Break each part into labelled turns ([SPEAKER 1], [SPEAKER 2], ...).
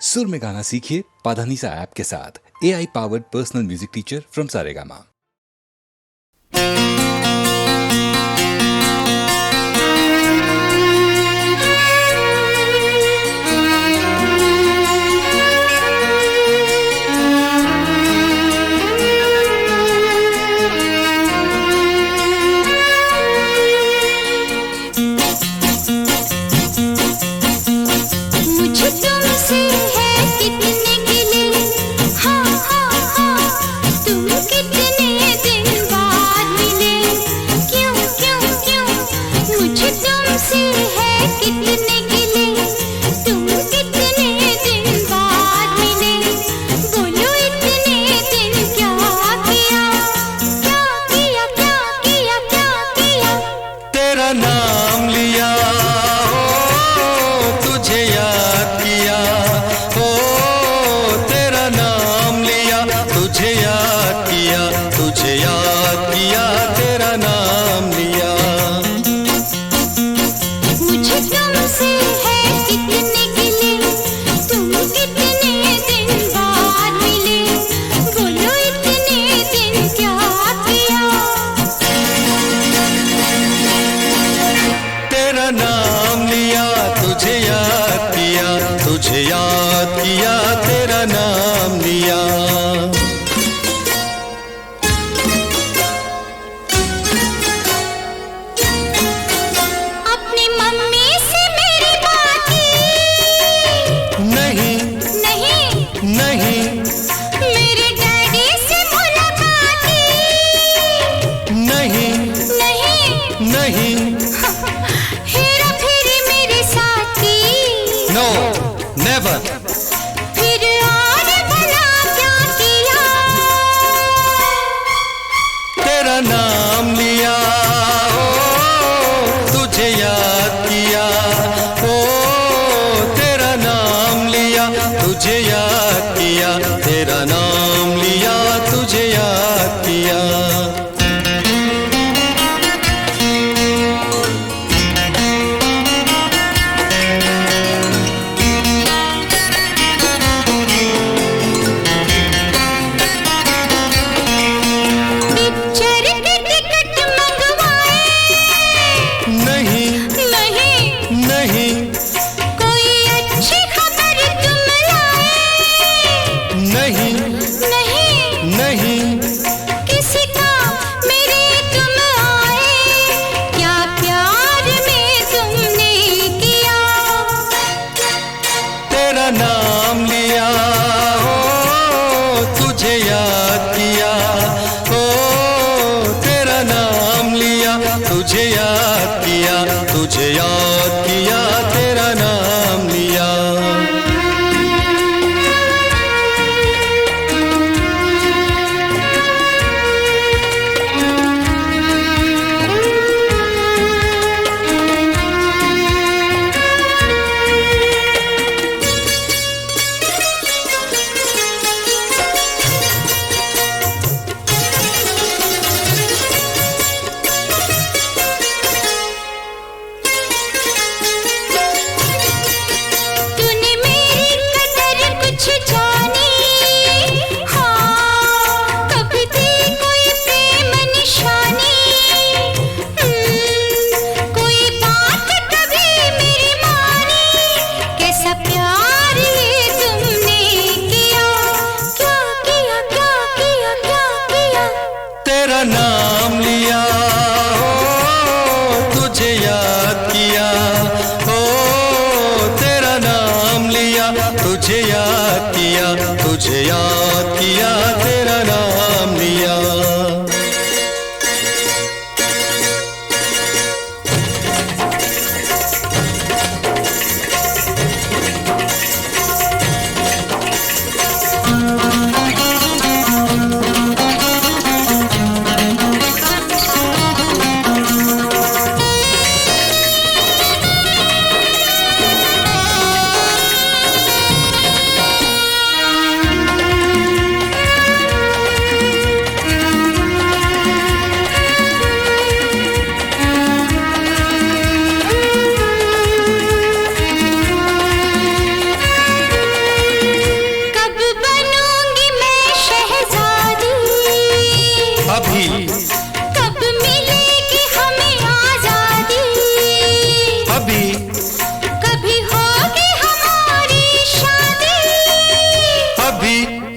[SPEAKER 1] सुर में गाना सीखिए पाधानीसा ऐप के साथ। AI powered personal music teacher from Saregama.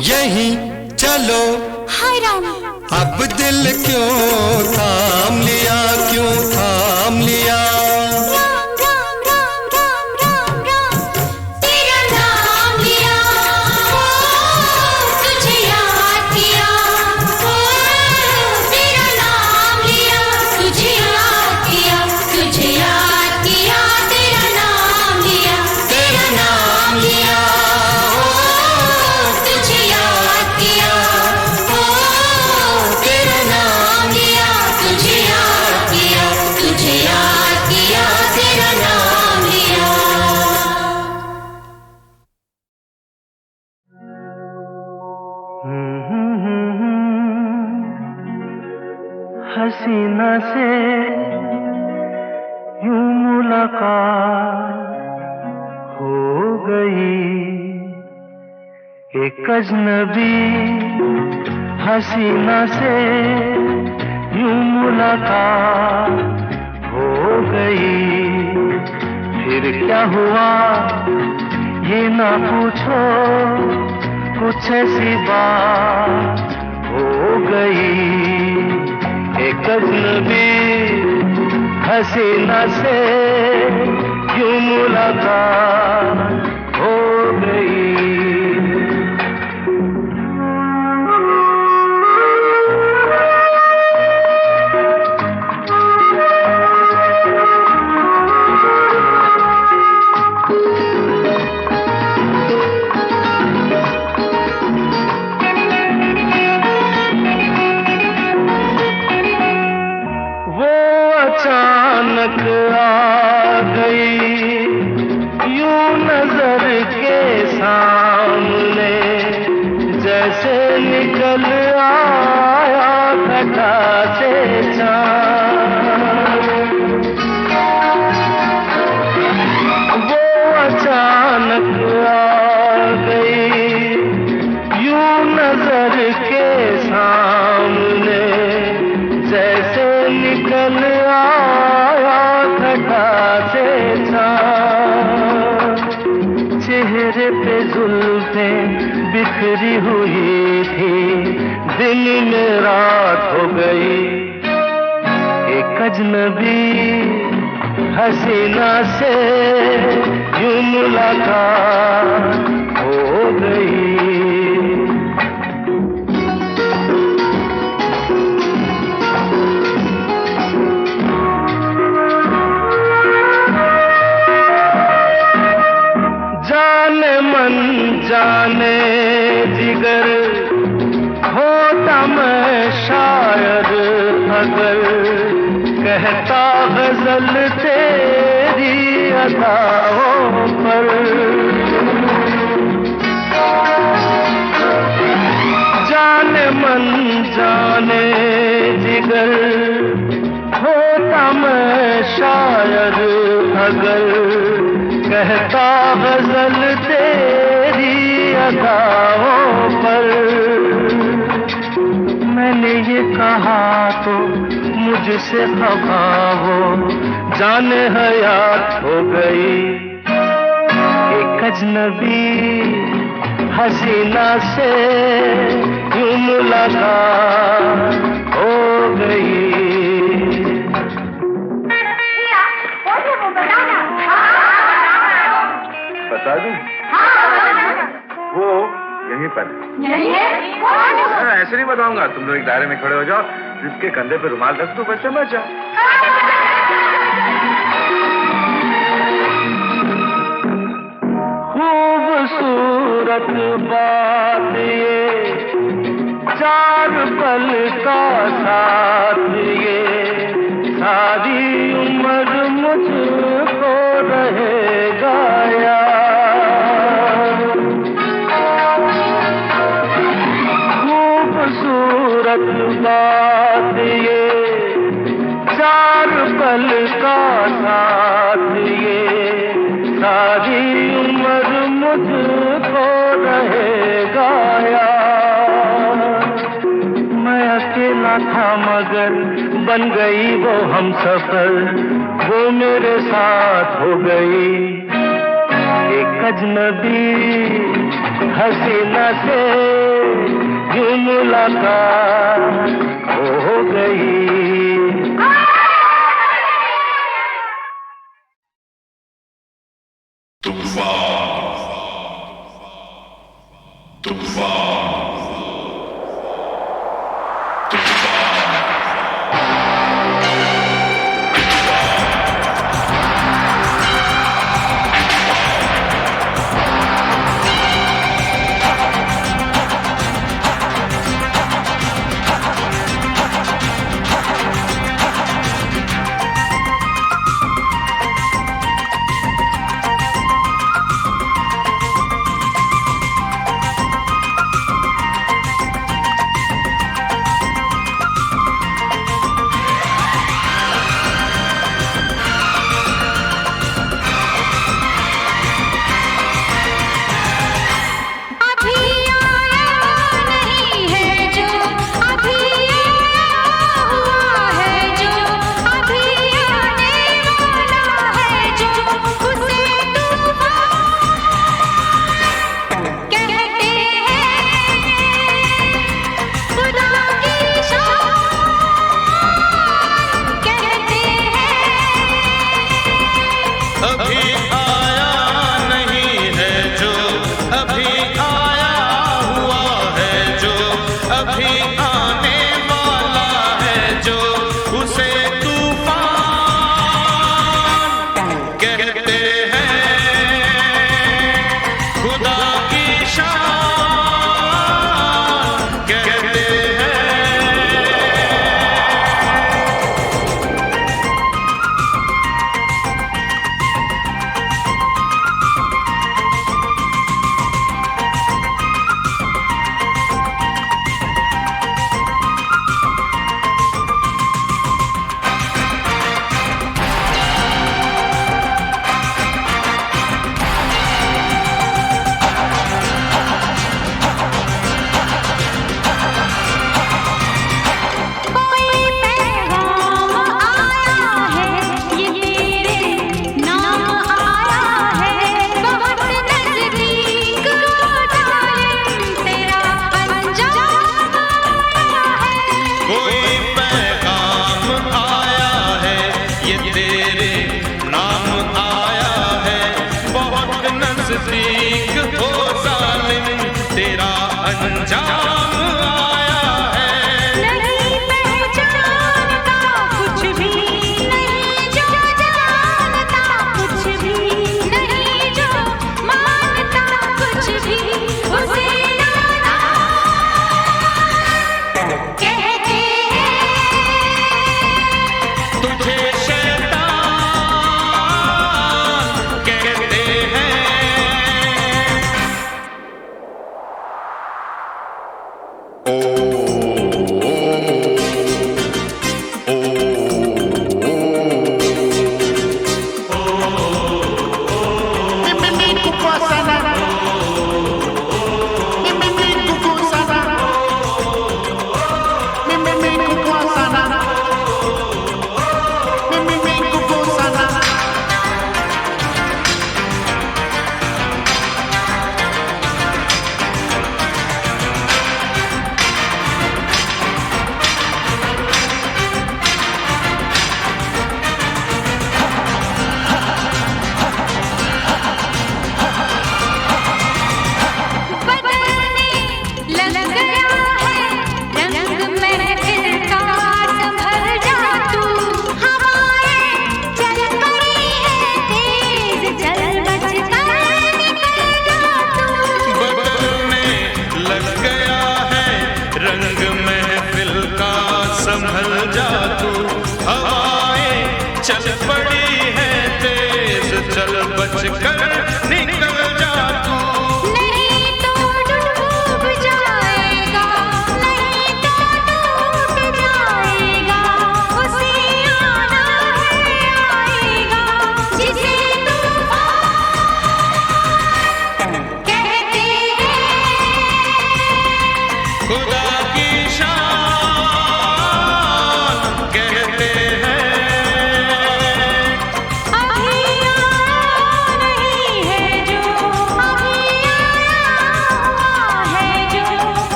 [SPEAKER 2] यहीं चलो।
[SPEAKER 3] हाय राम,
[SPEAKER 2] अब दिल क्यों थाम लिया, क्यों थाम लिया?
[SPEAKER 3] राम राम राम राम राम राम, तेरा नाम लिया, तुझे याद किया, तेरा नाम लिया, तुझे याद किया, तुझे याद किया, तेरा नाम लिया, तेरा नाम लिया, तुझे याद किया, तेरा नाम लिया, तुझे याद किया, तुझे याद किया, तेरा नाम लिया।
[SPEAKER 4] हसीना से यूं मुलाकात हो गई, एक अजनबी हसीना से यूं मुलाकात हो गई। फिर क्या हुआ ये ना पूछो, कुछ ऐसी बात हो गई। एक अजनबी हसीना से यूं मुलाकात हो गई। अचानक आ गई यूं नजर के सामने, जैसे निकल आया घटा से चाँद। वो अचानक आ गई यूं नजर के सामने, जैसे निकल आया घटा से चाँद। चेहरे पे जुल्फें बिखरी हुई थी, दिन में रात हो गई। एक अजनबी हसीना से यूं मुलाकात हो गई। जाने जिगर होता मैं शायद अगर, कहता गजल तेरी अदाओं पर। जाने मन जाने जिगर होता मैं शायद अगर, कहता गजल तेरी अदाओं पर। मैंने ये कहा तो मुझसे खफा हो, जाने हयात हो गई। एक अजनबी हसीना से यूं मुलाकात हो गई।
[SPEAKER 5] बता दूं? वो यहीं पर ऐसे नहीं बताऊंगा। तुम लोग एक दायरे में खड़े हो जाओ, जिसके कंधे पे रुमाल रख दो, बस समझ जाओ।
[SPEAKER 4] खूबसूरत बात ये, चार पल का साथ ये, सारी उम्र मुझको रहेगा याद। खूबसूरत बात ये, चार पल का साथ ये, सारी उम्र मुझको रहेगा याद। मैं अकेला था मगर बन गई वो हमसफर, वो मेरे साथ हो गई। एक अजनबी हसीना से यूं मुलाकात हो गई।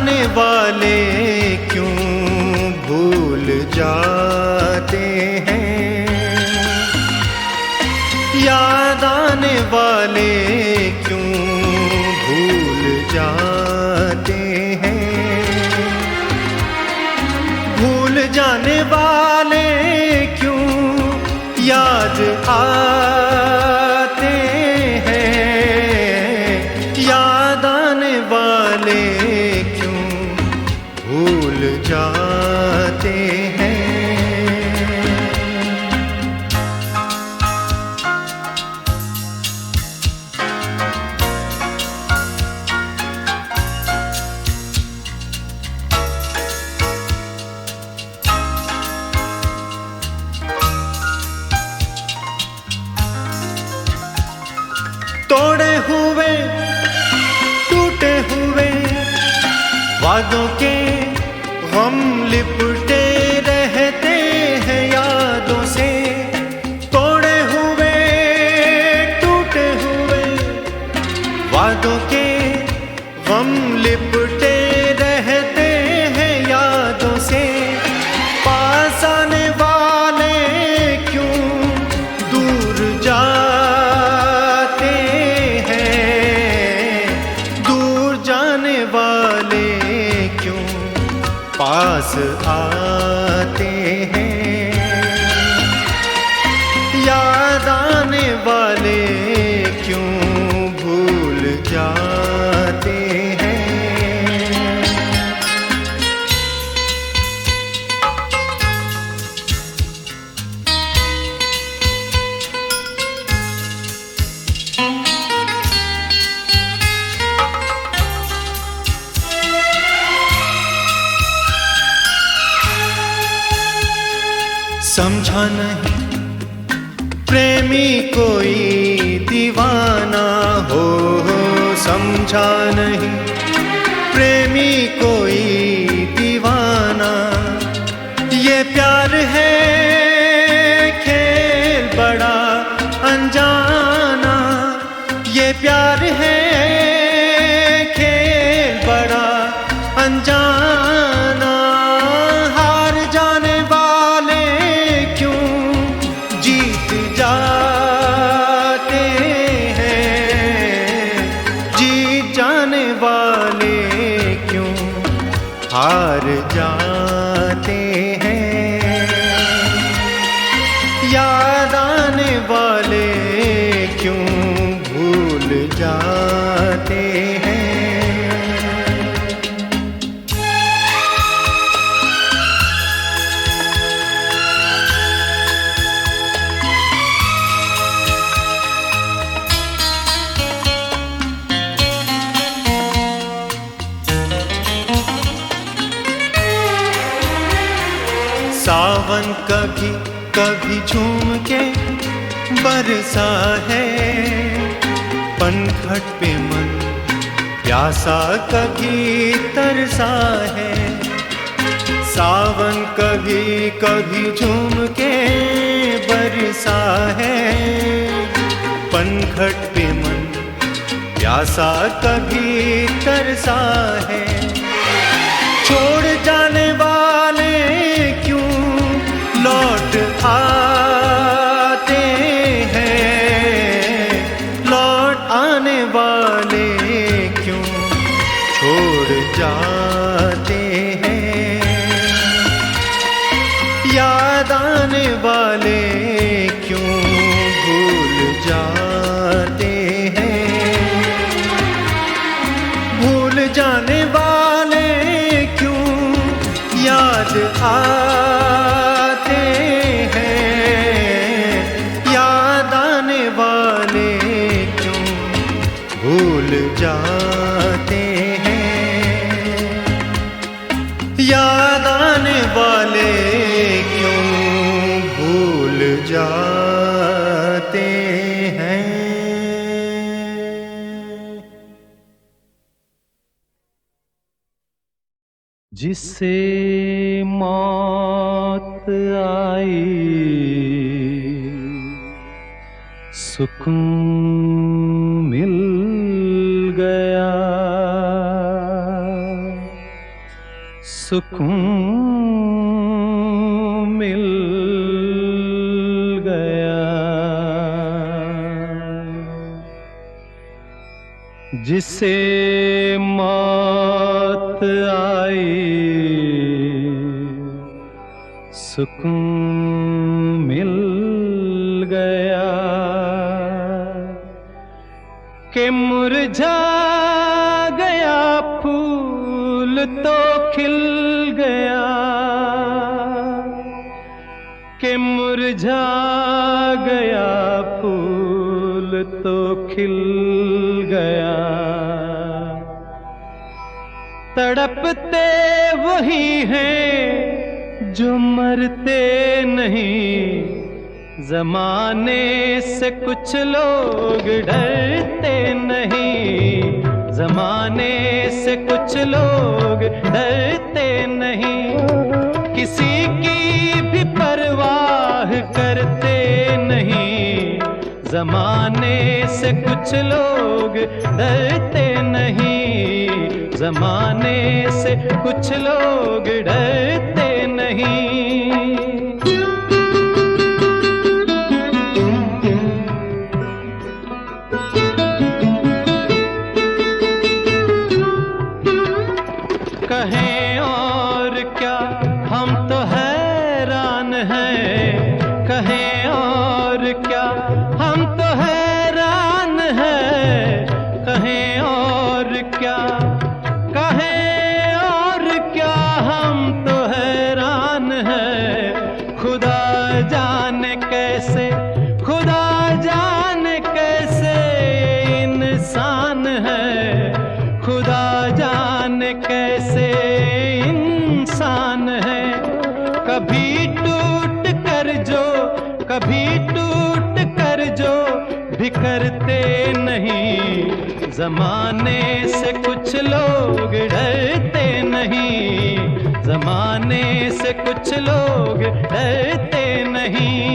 [SPEAKER 6] आने वाले क्यों भूल जाते हैं, याद आने वाले क्यों भूल जाते हैं, भूल जाने वाले क्यों याद आते हैं, याद आने वाले क्यों भूल जाते हैं। तोड़े हुए टूटे हुए वादों के गम लिपटे रहते हैं यादों से, तोड़े हुए टूटे हुए वादों के गम लिपटे रहते हैं यादों से, पास आने वाले क्यों दूर जाते हैं, दूर जाने वाले क्यों पास आते हैं, याद आने वाले क्यों भूल जाते हैं। समझा नहीं प्रेमी कोई दीवाना हो, समझा नहीं प्रेमी कोई दीवाना, ये प्यार है खेल बड़ा अनजाना, ये प्यार है खेल बड़ा अनजाना, हार जाने वाले क्यों जीत जाते हैं, जीत जाने वाले क्यों हार जाते हैं, याद आने वाले क्यों भूल जाते हैं। सावन कभी कभी झूम के बरसा है, पनघट पे मन प्यासा कभी तरसा है, सावन कभी कभी झूम के बरसा है, पनघट पे मन प्यासा कभी तरसा है, छोड़ जाने वाले क्यों लौट आते हैं, लौट आने वाले क्यों छोड़ जाते हैं, याद आने वाले क्यों भूल जाते हैं, भूल जाने वाले क्यों याद आते हैं, याद आने वाले क्यों भूल जाते हैं, याद आने वाले क्यों भूल जाते हैं। जिससे मौत आई सुकून मिल गया, सुकून मिल गया। जिसे मौत आई सुकून मिल गया कि मुरझा गया फूल तो खिल गया, कि मुरझा गया फूल तो खिल गया। तड़पते वही हैं जो मरते नहीं, जमाने से कुछ लोग डरते नहीं, जमाने से कुछ लोग डरते नहीं, किसी की भी परवाह करते नहीं, जमाने से कुछ लोग डरते नहीं, जमाने से कुछ लोग डरते नहीं। कहें और क्या हम तो हैरान हैं, कहें और क्या हम तो हैरान हैं, कहें और क्या, कहें और क्या हम तो हैरान हैं। खुदा जाने कैसे, खुदा जाने कैसे इंसान है, खुदा जाने कैसे इंसान है। कभी टूट कर जो, कभी टूट कर जो बिखरते नहीं, जमाने से कुछ लोग डरते नहीं, जमाने से कुछ लोग डरते नहीं।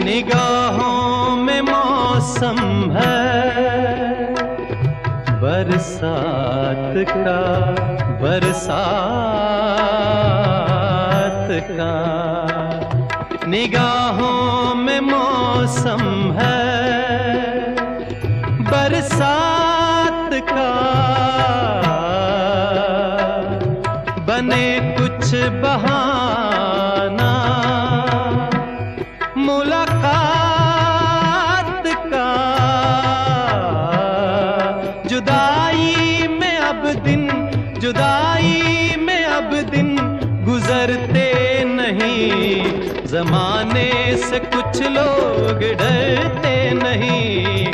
[SPEAKER 6] निगाहों में मौसम है बरसात का, बरसात का। निगाहों में मौसम है बरसात का, बने कुछ बहाना मुलाकात का। जुदाई में अब दिन, जुदाई में अब दिन गुजरते नहीं, जमाने से कुछ लोग डरते नहीं,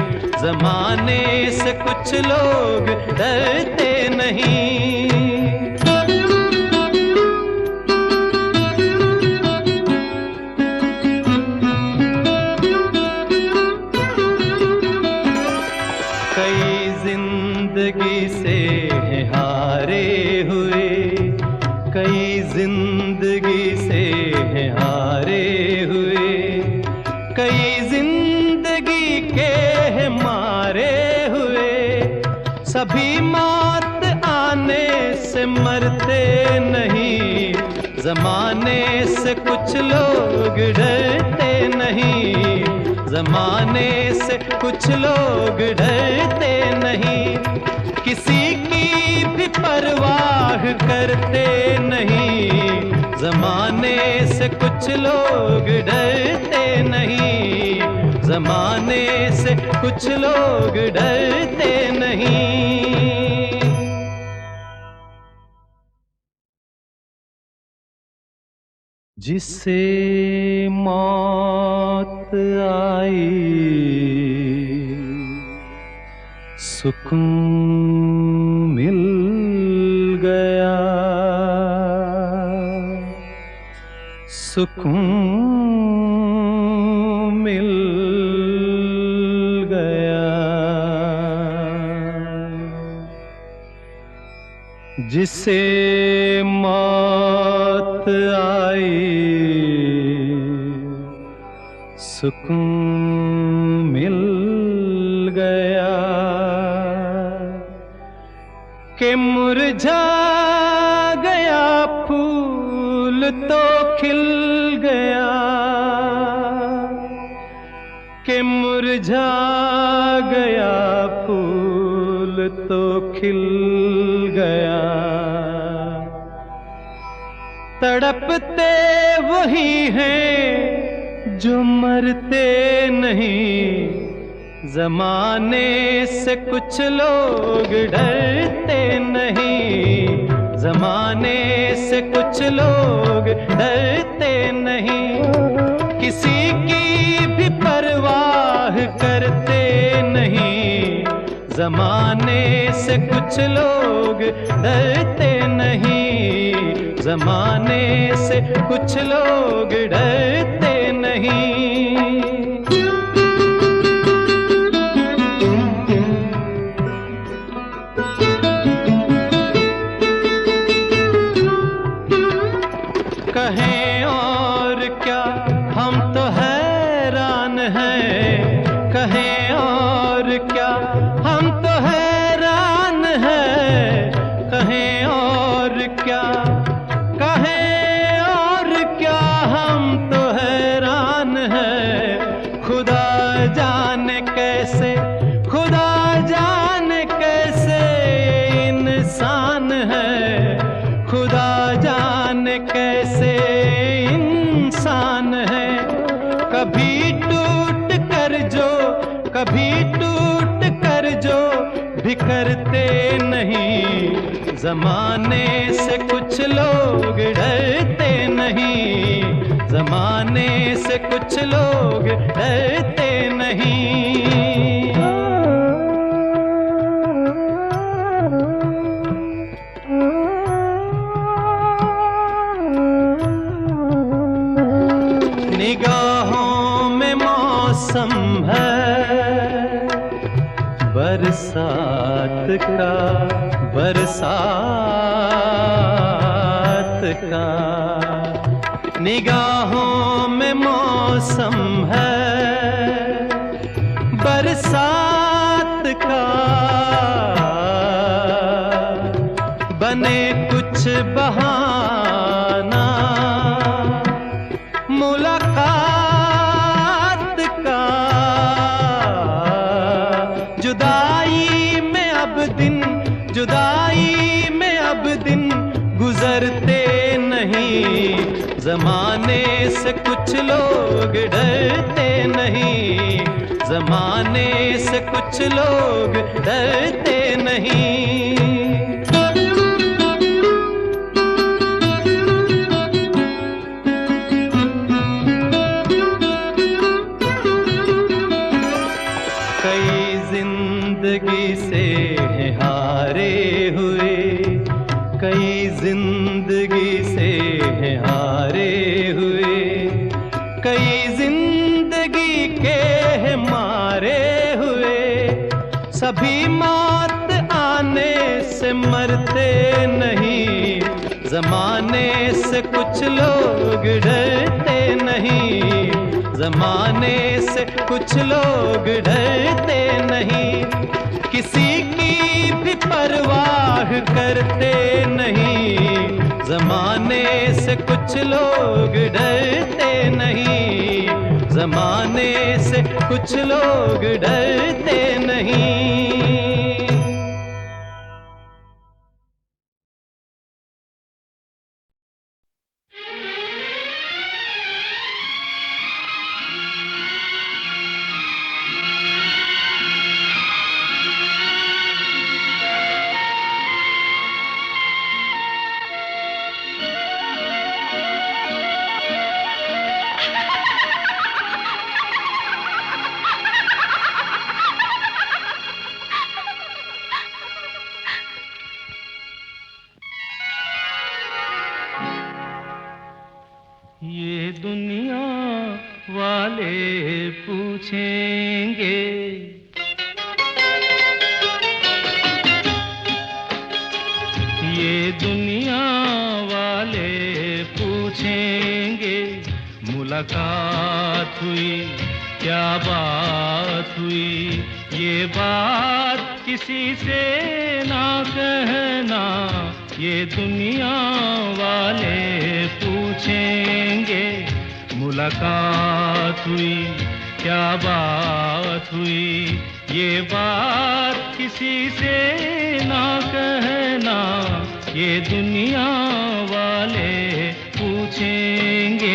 [SPEAKER 6] जमाने से कुछ लोग डरते नहीं। जिंदगी से हारे हुए, कई जिंदगी से हारे हुए, कई जिंदगी के मारे हुए, सभी मौत आने से मरते नहीं, जमाने से कुछ लोग डरते नहीं, जमाने से कुछ लोग डरते नहीं, किसी की भी परवाह करते नहीं, जमाने से कुछ लोग डरते नहीं, जमाने से कुछ लोग डरते नहीं। जिसे मौत आई सुकून मिल गया, सुकून मिल गया। जिसे मौत आई सुकून मिल गया कि मुरझा गया फूल तो खिल गया कि मुरझा गया फूल तो खिल गया तड़पते वही हैं जो मरते नहीं जमाने से कुछ लोग डरते नहीं जमाने से कुछ लोग डरते नहीं किसी की भी परवाह करते नहीं जमाने से कुछ लोग डरते नहीं जमाने से कुछ लोग डरते नहीं कहें और क्या हम तो हैरान हैं कहें और क्या हम तो हैरान हैं कहें और क्या कहें और क्या हम तो हैरान हैं खुदा जाने कैसे खुदा जाने कैसे इंसान है खुदा जाने कैसे इंसान है कभी टूट कर जो बिखरते नहीं जमाने से कुछ लोग डरते नहीं जमाने से कुछ लोग डरते नहीं निगाहों में मौसम है बरसात का निगाहों में मौसम है बरसात का बने कुछ बहाना मुलाकात का जुदाई में अब दिन गुजरते नहीं जमाने से कुछ लोग डरते नहीं जमाने से कुछ लोग डरते नहीं जिंदगी से हैं हारे हुए कई जिंदगी से हैं हारे हुए कई जिंदगी के हैं मारे हुए सभी मौत आने से मरते नहीं जमाने से कुछ लोग डरते नहीं जमाने से कुछ लोग डरते नहीं किसी की भी परवाह करते नहीं जमाने से कुछ लोग डरते नहीं जमाने से कुछ लोग डरते नहीं ये दुनिया वाले पूछेंगे ये दुनिया वाले पूछेंगे मुलाकात हुई क्या बात हुई, ये बात किसी से ना कहना, ये दुनिया वाले पूछेंगे। मुलाकात हुई, क्या बात हुई, ये बात किसी से ना कहना, ये दुनिया वाले पूछेंगे।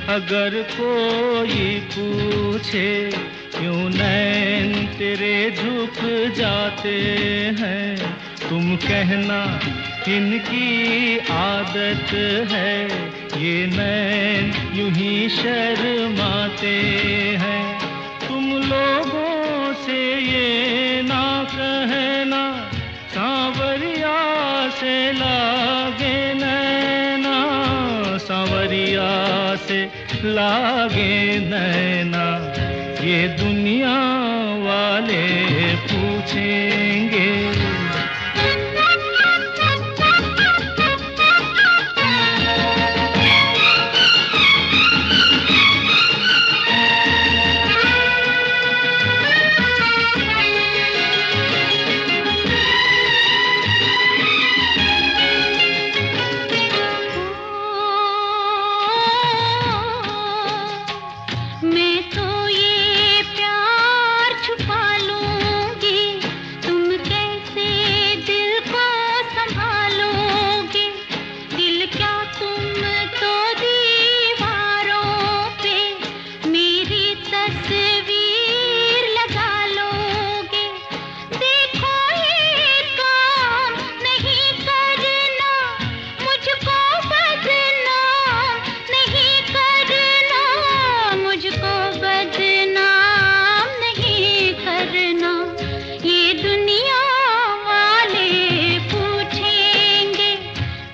[SPEAKER 6] अगर कोई पूछे क्यों नैन तेरे झुक जाते हैं, तुम कहना इनकी आदत है, ये नैन यूं ही शर्माते हैं। तुम लोगों से ये ना कहना, सांवरिया से लागे नैना, सांवरिया से लागे नैना, ये दुनिया वाले पूछेंगे।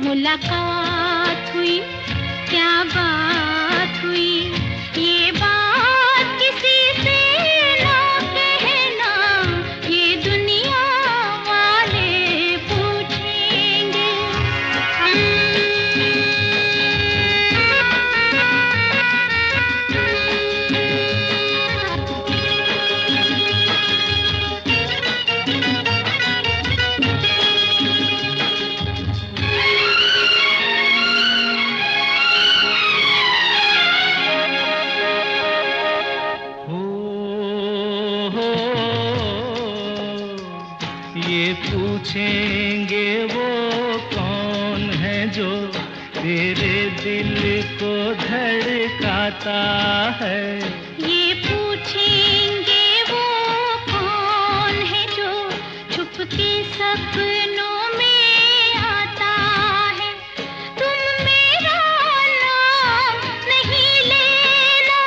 [SPEAKER 3] मुलाकात हुई, क्या बात हुई, ये बात किसी से ना कहना, ये दुनिया वाले पूछेंगे।
[SPEAKER 6] ये पूछेंगे वो कौन है जो तेरे दिल को धड़काता है।
[SPEAKER 3] ये पूछेंगे वो कौन है जो छुप के सपनों में आता है। तुम मेरा नाम नहीं लेना,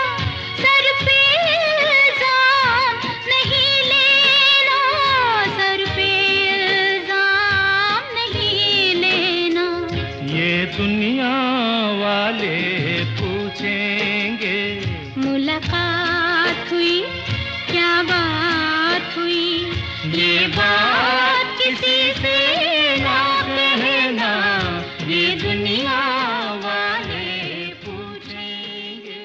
[SPEAKER 3] सर पे इल्जाम नहीं लेना, सर पे इल्जाम नहीं लेना,
[SPEAKER 6] ये दुनिया वाले पूछेंगे।
[SPEAKER 3] मुलाकात हुई, क्या बात हुई,
[SPEAKER 6] ये बात किसी से ना कहना, ये दुनिया वाले पूछेंगे।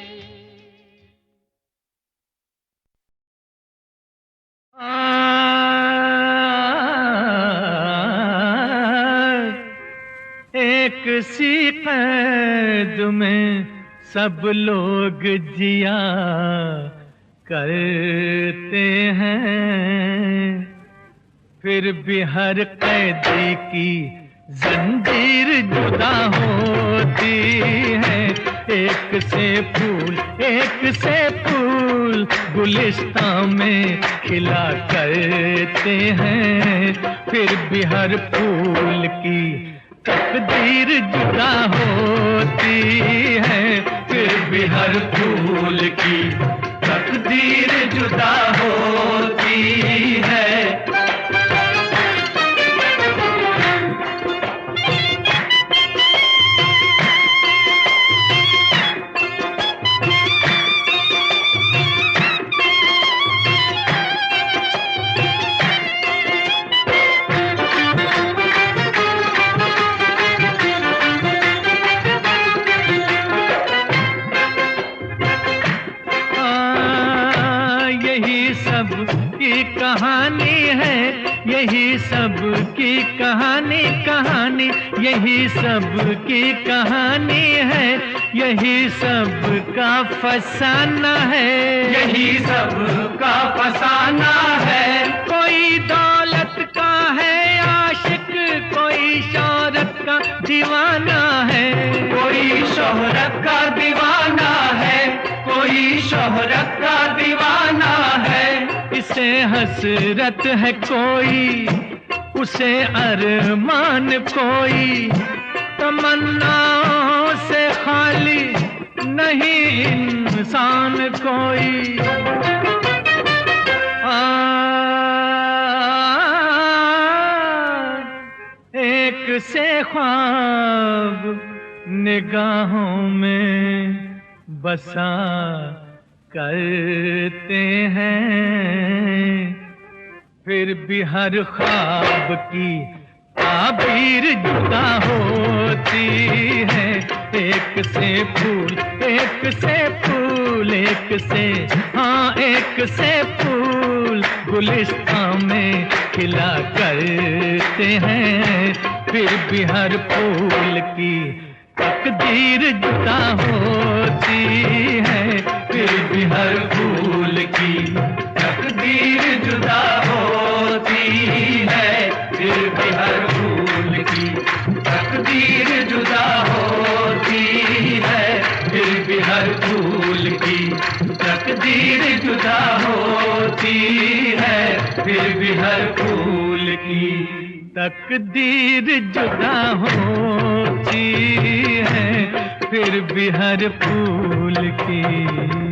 [SPEAKER 6] एक सी कैद में सब लोग जिया करते हैं, फिर भी हर कैदी की जंजीर जुदा होती है। एक से फूल गुलिस्तान में खिला करते हैं, फिर भी हर फूल की तकदीर जुदा होती है, फिर भी हर फूल की तकदीर जुदा होती है। कहानी है यही सब की कहानी, कहानी यही सब की कहानी है, यही सब का फसाना है, यही सब का फसाना है। कोई दौलत का है आशिक, कोई शोहरत का दीवाना है, कोई शोहरत का दीवाना है, कोई शोहरत का दीवाना है। इसे हसरत है कोई, उसे अरमान कोई, तमन्नाओं से खाली नहीं इंसान कोई। एक से ख्वाब निगाहों में बसा करते हैं, फिर भी हर ख्वाब की ताबीर जुदा होती है। एक से फूल, एक से फूल, एक से हाँ एक से फूल गुलिस्तान में खिला करते हैं, फिर भी हर फूल की तकदीर जुदा होती है, फिर भी हर फूल की तकदीर जुदा होती है, फिर भी हर फूल की तकदीर जुदा होती है, फिर भी हर फूल की तकदीर जुदा होती है, फिर भी हर फूल की तकदीर जुदा होती है, फिर भी हर फूल की